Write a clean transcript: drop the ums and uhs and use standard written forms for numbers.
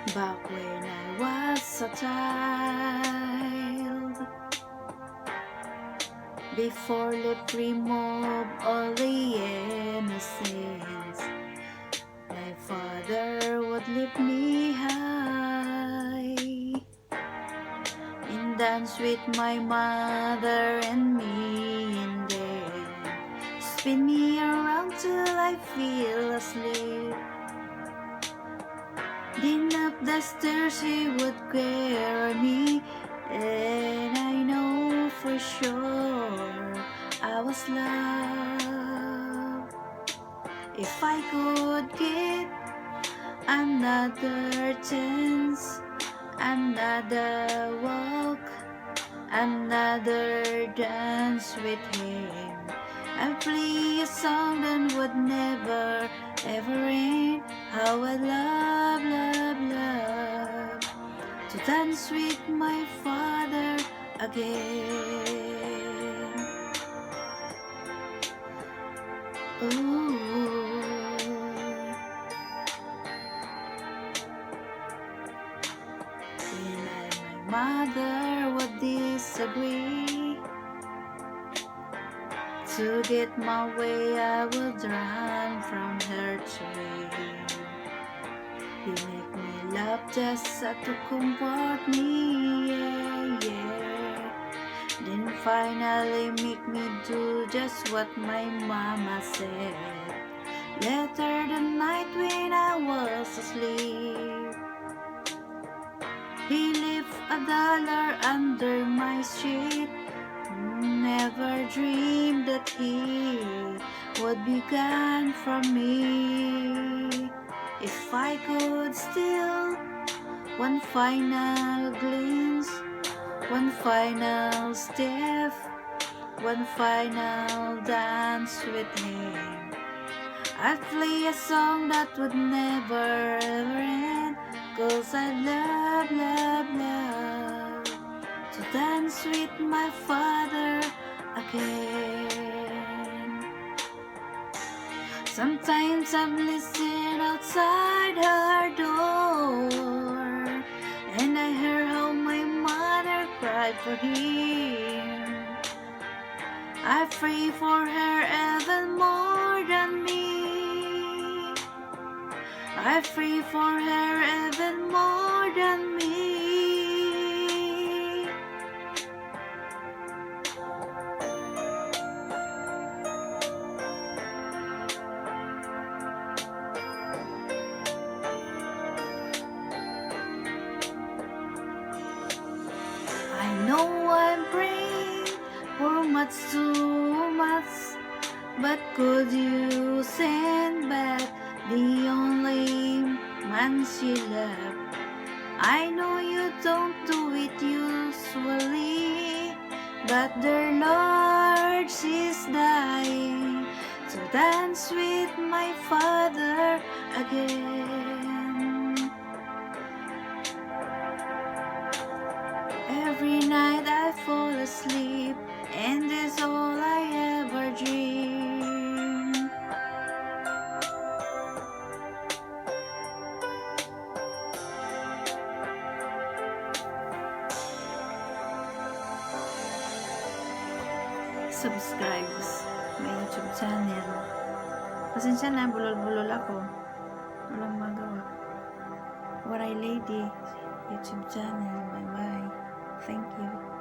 Back when I was a child, before lip remove all the innocence, my father would lift me high and dance with my mother and me, and then spin me around till I feel asleep. Then up the stairs he would carry me, and I know for sure I was loved. If I could get another chance, another walk, another dance with him, I'd play a song that would never ever end. How I love, love, love to dance with my father again. Ooh. When I and my mother would disagree, to get my way I would run from her tree. He make me laugh just to comfort me, yeah, yeah. Then finally make me do just what my mama said. Later the night when I was asleep, he left $1 under my sheet. Never dreamed that he would be gone from me. If I could steal one final glimpse, one final step, one final dance with him, I'd play a song that would never ever end. 'Cause I love, love, love to dance with my father again. Sometimes I'm listening outside her door, and I hear how my mother cried for him. I pray for her even more than me. I pray for her even more than me. I know I'm praying for much too much, but could you send back the only man she loved? I know you don't do it usually, but dear Lord, she's dying to dance with my father again. Every night I fall asleep, and that's all I ever dream. Subscribe my YouTube channel. Pasensya na, bulol-bulol ako. Walang magawa. Waray Lady YouTube channel. Bye-bye. Thank you.